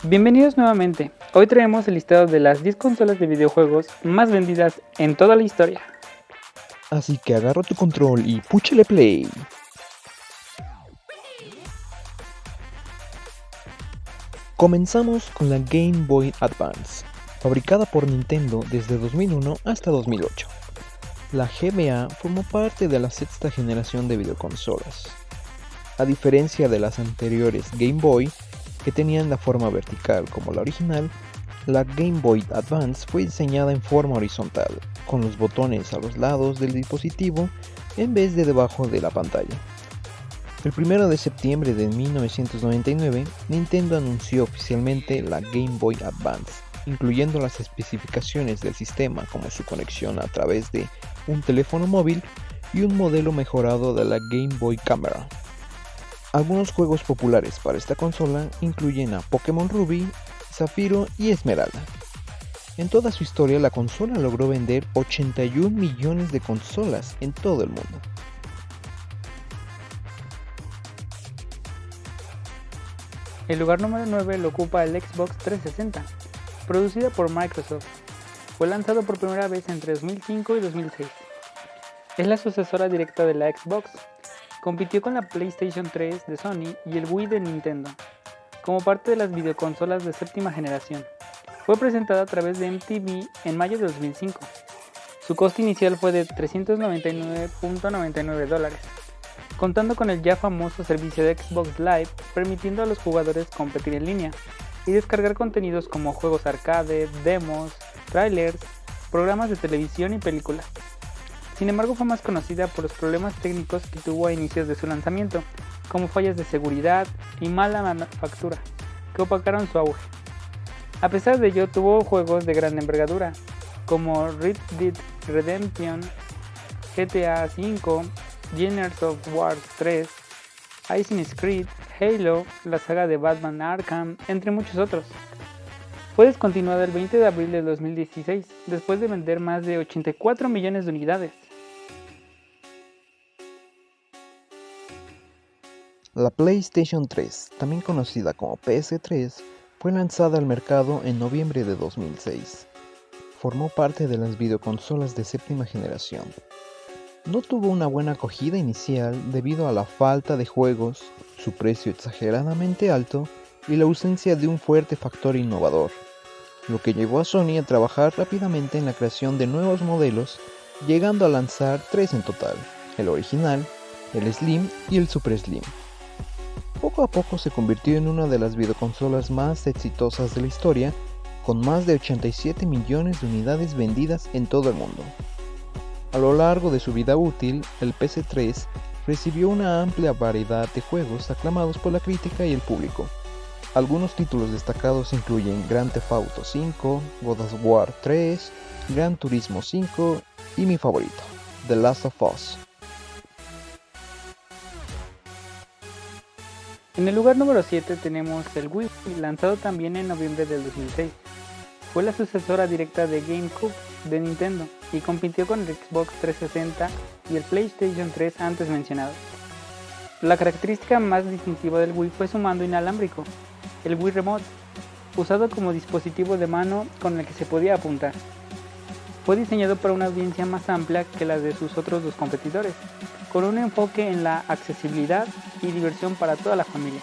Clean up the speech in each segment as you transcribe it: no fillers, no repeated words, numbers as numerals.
Bienvenidos nuevamente. Hoy traemos el listado de las 10 consolas de videojuegos más vendidas en toda la historia. Así que agarra tu control y púchale play. Comenzamos con la Game Boy Advance, fabricada por Nintendo desde 2001 hasta 2008. La GBA formó parte de la sexta generación de videoconsolas. A diferencia de las anteriores Game Boy, que tenían la forma vertical como la original, la Game Boy Advance fue diseñada en forma horizontal, con los botones a los lados del dispositivo en vez de debajo de la pantalla. El 1 de septiembre de 1999, Nintendo anunció oficialmente la Game Boy Advance, incluyendo las especificaciones del sistema como su conexión a través de un teléfono móvil y un modelo mejorado de la Game Boy Camera. Algunos juegos populares para esta consola incluyen a Pokémon Ruby, Zafiro y Esmeralda. En toda su historia, la consola logró vender 81 millones de consolas en todo el mundo. El lugar número 9 lo ocupa el Xbox 360, producida por Microsoft. Fue lanzado por primera vez entre 2005 y 2006. Es la sucesora directa de la Xbox. Compitió con la PlayStation 3 de Sony y el Wii de Nintendo, como parte de las videoconsolas de séptima generación. Fue presentada a través de MTV en mayo de 2005. Su costo inicial fue de $399.99, contando con el ya famoso servicio de Xbox Live, permitiendo a los jugadores competir en línea y descargar contenidos como juegos arcade, demos, trailers, programas de televisión y películas. Sin embargo, fue más conocida por los problemas técnicos que tuvo a inicios de su lanzamiento, como fallas de seguridad y mala manufactura, que opacaron su auge. A pesar de ello, tuvo juegos de gran envergadura, como Red Dead Redemption, GTA V, Gears of War 3, Assassin's Creed, Halo, la saga de Batman Arkham, entre muchos otros. Fue descontinuada el 20 de abril de 2016, después de vender más de 84 millones de unidades. La PlayStation 3, también conocida como PS3, fue lanzada al mercado en noviembre de 2006. Formó parte de las videoconsolas de séptima generación. No tuvo una buena acogida inicial debido a la falta de juegos, su precio exageradamente alto y la ausencia de un fuerte factor innovador, lo que llevó a Sony a trabajar rápidamente en la creación de nuevos modelos, llegando a lanzar 3 en total: el original, el Slim y el Super Slim. Poco a poco se convirtió en una de las videoconsolas más exitosas de la historia, con más de 87 millones de unidades vendidas en todo el mundo. A lo largo de su vida útil, el PS3 recibió una amplia variedad de juegos aclamados por la crítica y el público. Algunos títulos destacados incluyen Grand Theft Auto V, God of War 3, Gran Turismo 5 y mi favorito, The Last of Us. En el lugar número 7 tenemos el Wii, lanzado también en noviembre del 2006. Fue la sucesora directa de GameCube de Nintendo y compitió con el Xbox 360 y el PlayStation 3 antes mencionados. La característica más distintiva del Wii fue su mando inalámbrico, el Wii Remote, usado como dispositivo de mano con el que se podía apuntar. Fue diseñado para una audiencia más amplia que la de sus otros dos competidores, con un enfoque en la accesibilidad y diversión para toda la familia.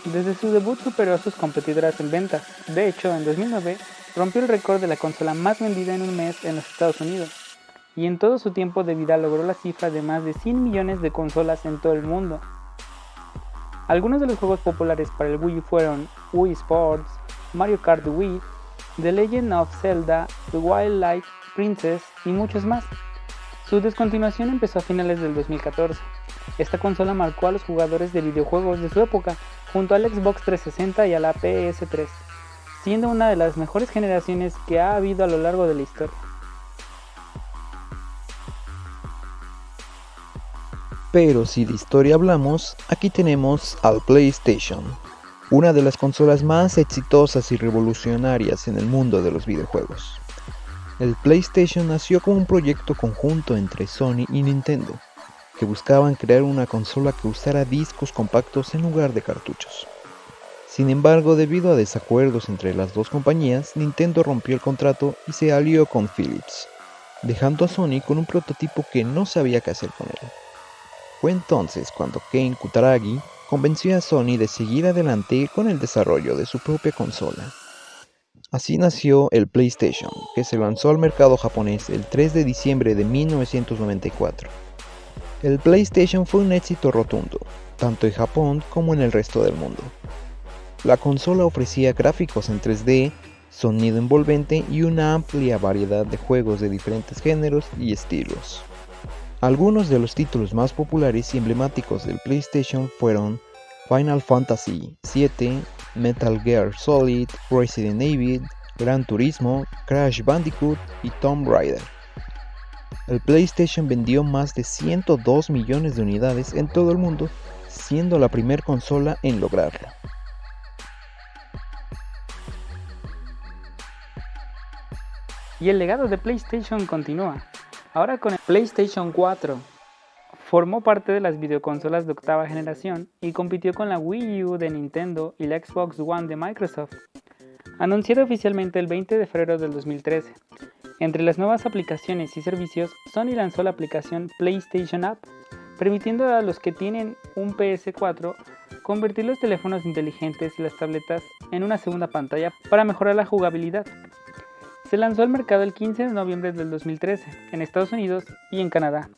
Desde su debut superó a sus competidoras en ventas. De hecho, en 2009 rompió el récord de la consola más vendida en un mes en los Estados Unidos, y en todo su tiempo de vida logró la cifra de más de 100 millones de consolas en todo el mundo. Algunos de los juegos populares para el Wii fueron Wii Sports, Mario Kart Wii, The Legend of Zelda, The Twilight Princess y muchos más. Su descontinuación empezó a finales del 2014. Esta consola marcó a los jugadores de videojuegos de su época, junto al Xbox 360 y a la PS3, siendo una de las mejores generaciones que ha habido a lo largo de la historia. Pero si de historia hablamos, aquí tenemos al PlayStation, una de las consolas más exitosas y revolucionarias en el mundo de los videojuegos. El PlayStation nació como un proyecto conjunto entre Sony y Nintendo, que buscaban crear una consola que usara discos compactos en lugar de cartuchos. Sin embargo, debido a desacuerdos entre las dos compañías, Nintendo rompió el contrato y se alió con Philips, dejando a Sony con un prototipo que no sabía qué hacer con él. Fue entonces cuando Ken Kutaragi convenció a Sony de seguir adelante con el desarrollo de su propia consola. Así nació el PlayStation, que se lanzó al mercado japonés el 3 de diciembre de 1994. El PlayStation fue un éxito rotundo, tanto en Japón como en el resto del mundo. La consola ofrecía gráficos en 3D, sonido envolvente y una amplia variedad de juegos de diferentes géneros y estilos. Algunos de los títulos más populares y emblemáticos del PlayStation fueron Final Fantasy VII, Metal Gear Solid, Resident Evil, Gran Turismo, Crash Bandicoot y Tomb Raider. El PlayStation vendió más de 102 millones de unidades en todo el mundo, siendo la primera consola en lograrlo. Y el legado de PlayStation continúa, ahora con el PlayStation 4. Formó parte de las videoconsolas de octava generación y compitió con la Wii U de Nintendo y la Xbox One de Microsoft. Anunciada oficialmente el 20 de febrero del 2013. Entre las nuevas aplicaciones y servicios, Sony lanzó la aplicación PlayStation App, permitiendo a los que tienen un PS4 convertir los teléfonos inteligentes y las tabletas en una segunda pantalla para mejorar la jugabilidad. Se lanzó al mercado el 15 de noviembre del 2013 en Estados Unidos y en Canadá.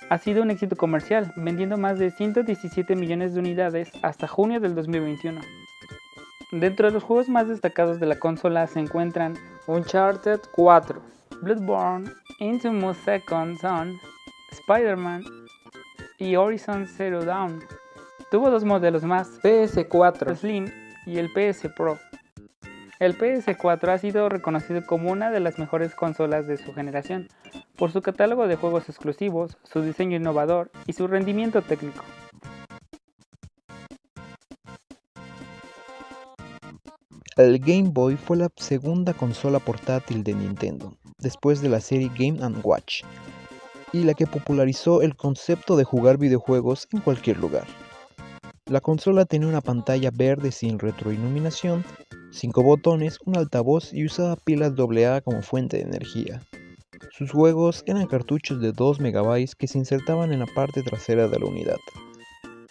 Ha sido un éxito comercial, vendiendo más de 117 millones de unidades hasta junio del 2021. Dentro de los juegos más destacados de la consola se encuentran Uncharted 4, Bloodborne, Infamous Second Son, Spider-Man y Horizon Zero Dawn. Tuvo dos modelos más, PS4 Slim y el PS Pro. El PS4 ha sido reconocido como una de las mejores consolas de su generación, por su catálogo de juegos exclusivos, su diseño innovador y su rendimiento técnico. El Game Boy fue la segunda consola portátil de Nintendo, después de la serie Game & Watch, y la que popularizó el concepto de jugar videojuegos en cualquier lugar. La consola tenía una pantalla verde sin retroiluminación, 5 botones, un altavoz y usaba pilas AA como fuente de energía. Sus juegos eran cartuchos de 2 MB que se insertaban en la parte trasera de la unidad.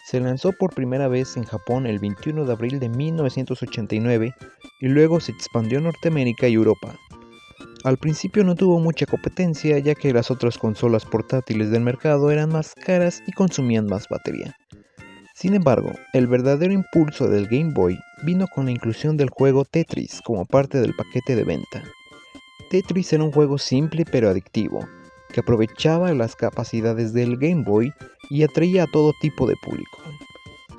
Se lanzó por primera vez en Japón el 21 de abril de 1989 y luego se expandió a Norteamérica y Europa. Al principio no tuvo mucha competencia ya que las otras consolas portátiles del mercado eran más caras y consumían más batería. Sin embargo, el verdadero impulso del Game Boy vino con la inclusión del juego Tetris como parte del paquete de venta. Tetris era un juego simple pero adictivo, que aprovechaba las capacidades del Game Boy y atraía a todo tipo de público.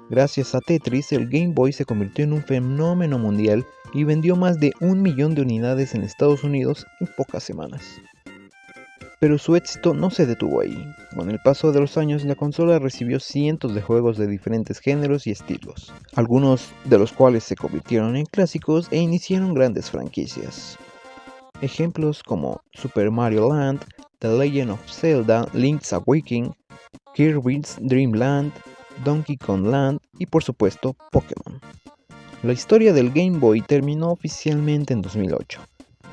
Gracias a Tetris, el Game Boy se convirtió en un fenómeno mundial y vendió más de 1 millón de unidades en Estados Unidos en pocas semanas. Pero su éxito no se detuvo ahí. Con el paso de los años, la consola recibió cientos de juegos de diferentes géneros y estilos, algunos de los cuales se convirtieron en clásicos e iniciaron grandes franquicias. Ejemplos como Super Mario Land, The Legend of Zelda, Link's Awakening, Kirby's Dream Land, Donkey Kong Land y por supuesto Pokémon. La historia del Game Boy terminó oficialmente en 2008,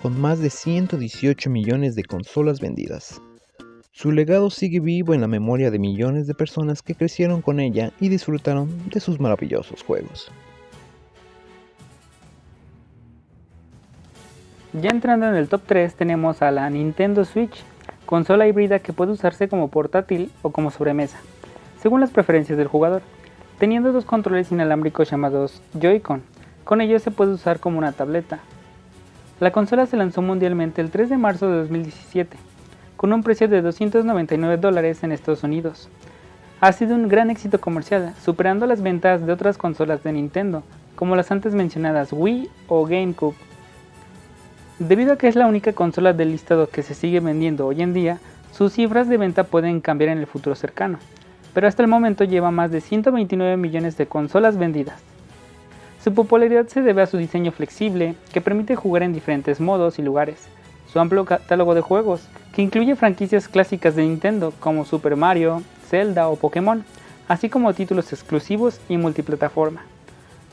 con más de 118 millones de consolas vendidas. Su legado sigue vivo en la memoria de millones de personas que crecieron con ella y disfrutaron de sus maravillosos juegos. Ya entrando en el top 3 tenemos a la Nintendo Switch, consola híbrida que puede usarse como portátil o como sobremesa, según las preferencias del jugador, teniendo dos controles inalámbricos llamados Joy-Con. Con ellos se puede usar como una tableta. La consola se lanzó mundialmente el 3 de marzo de 2017, con un precio de $299 en Estados Unidos. Ha sido un gran éxito comercial, superando las ventas de otras consolas de Nintendo, como las antes mencionadas Wii o GameCube. Debido a que es la única consola del listado que se sigue vendiendo hoy en día, sus cifras de venta pueden cambiar en el futuro cercano, pero hasta el momento lleva más de 129 millones de consolas vendidas. Su popularidad se debe a su diseño flexible, que permite jugar en diferentes modos y lugares, su amplio catálogo de juegos, que incluye franquicias clásicas de Nintendo como Super Mario, Zelda o Pokémon, así como títulos exclusivos y multiplataforma.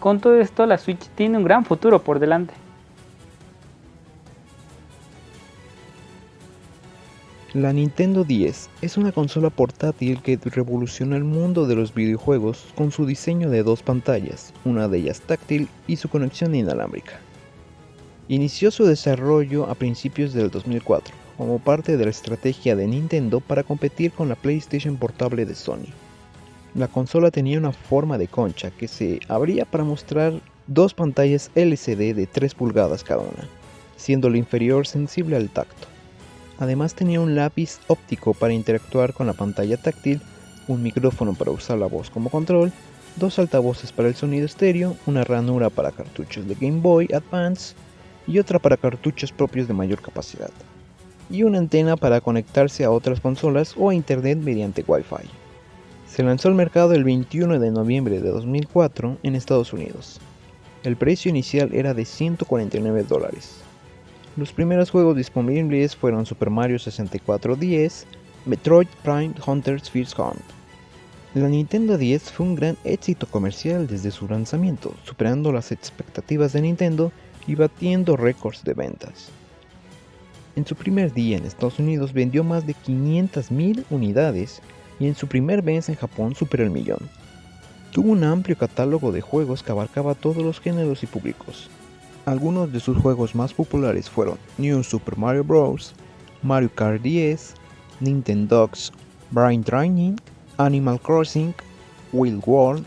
Con todo esto, la Switch tiene un gran futuro por delante. La Nintendo 10 es una consola portátil que revoluciona el mundo de los videojuegos con su diseño de dos pantallas, una de ellas táctil y su conexión inalámbrica. Inició su desarrollo a principios del 2004, como parte de la estrategia de Nintendo para competir con la PlayStation portable de Sony. La consola tenía una forma de concha que se abría para mostrar dos pantallas LCD de 3 pulgadas cada una, siendo la inferior sensible al tacto. Además tenía un lápiz óptico para interactuar con la pantalla táctil, un micrófono para usar la voz como control, dos altavoces para el sonido estéreo, una ranura para cartuchos de Game Boy Advance y otra para cartuchos propios de mayor capacidad, y una antena para conectarse a otras consolas o a internet mediante Wi-Fi. Se lanzó al mercado el 21 de noviembre de 2004 en Estados Unidos. El precio inicial era de $149. Los primeros juegos disponibles fueron Super Mario 64 DS, Metroid Prime Hunters First Hunt. La Nintendo 10 fue un gran éxito comercial desde su lanzamiento, superando las expectativas de Nintendo y batiendo récords de ventas. En su primer día en Estados Unidos vendió más de 500.000 unidades y en su primer mes en Japón superó el millón. Tuvo un amplio catálogo de juegos que abarcaba todos los géneros y públicos. Algunos de sus juegos más populares fueron New Super Mario Bros., Mario Kart 10, Nintendogs Brain Training, Animal Crossing, Wild World.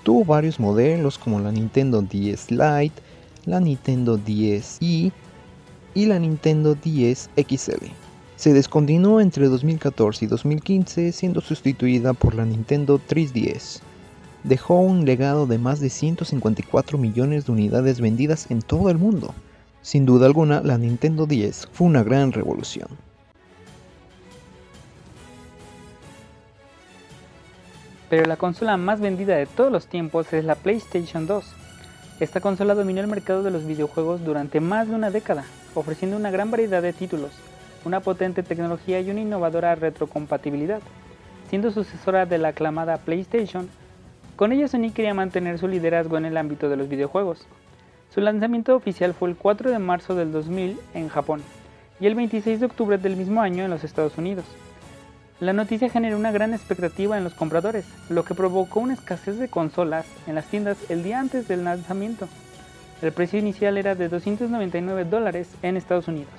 Tuvo varios modelos como la Nintendo 10 Lite, la Nintendo 10i y la Nintendo 10 XL. Se descontinuó entre 2014 y 2015 siendo sustituida por la Nintendo 3DS. Dejó un legado de más de 154 millones de unidades vendidas en todo el mundo. Sin duda alguna, la Nintendo 10 fue una gran revolución. Pero la consola más vendida de todos los tiempos es la PlayStation 2. Esta consola dominó el mercado de los videojuegos durante más de una década, ofreciendo una gran variedad de títulos, una potente tecnología y una innovadora retrocompatibilidad. Siendo sucesora de la aclamada PlayStation, con ella Sony quería mantener su liderazgo en el ámbito de los videojuegos. Su lanzamiento oficial fue el 4 de marzo del 2000 en Japón y el 26 de octubre del mismo año en los Estados Unidos. La noticia generó una gran expectativa en los compradores, lo que provocó una escasez de consolas en las tiendas el día antes del lanzamiento. El precio inicial era de $299 en Estados Unidos.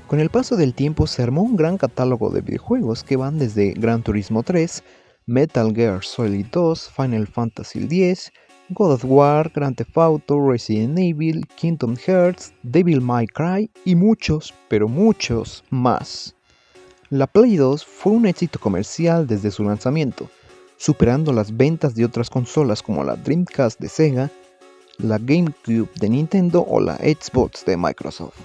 Con el paso del tiempo se armó un gran catálogo de videojuegos que van desde Gran Turismo 3, Metal Gear Solid 2, Final Fantasy X, God of War, Grand Theft Auto, Resident Evil, Kingdom Hearts, Devil May Cry y muchos, pero muchos más. La Play 2 fue un éxito comercial desde su lanzamiento, superando las ventas de otras consolas como la Dreamcast de Sega, la GameCube de Nintendo o la Xbox de Microsoft.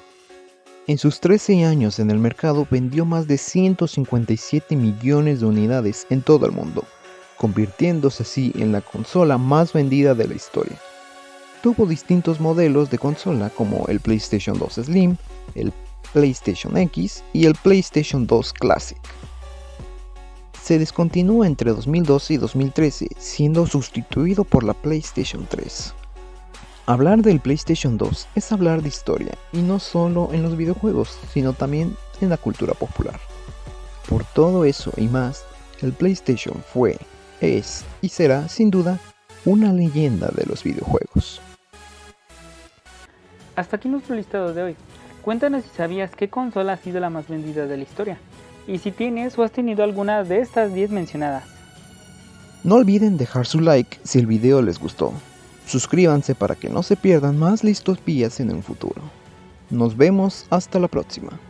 En sus 13 años en el mercado vendió más de 157 millones de unidades en todo el mundo, convirtiéndose así en la consola más vendida de la historia. Tuvo distintos modelos de consola como el PlayStation 2 Slim, el PlayStation X y el PlayStation 2 Classic. Se descontinuó entre 2012 y 2013, siendo sustituido por la PlayStation 3. Hablar del PlayStation 2 es hablar de historia, y no solo en los videojuegos, sino también en la cultura popular. Por todo eso y más, el PlayStation fue, es y será, sin duda, una leyenda de los videojuegos. Hasta aquí nuestro listado de hoy. Cuéntanos si sabías qué consola ha sido la más vendida de la historia, y si tienes o has tenido alguna de estas 10 mencionadas. No olviden dejar su like si el video les gustó. Suscríbanse para que no se pierdan más listos vías en el futuro. Nos vemos hasta la próxima.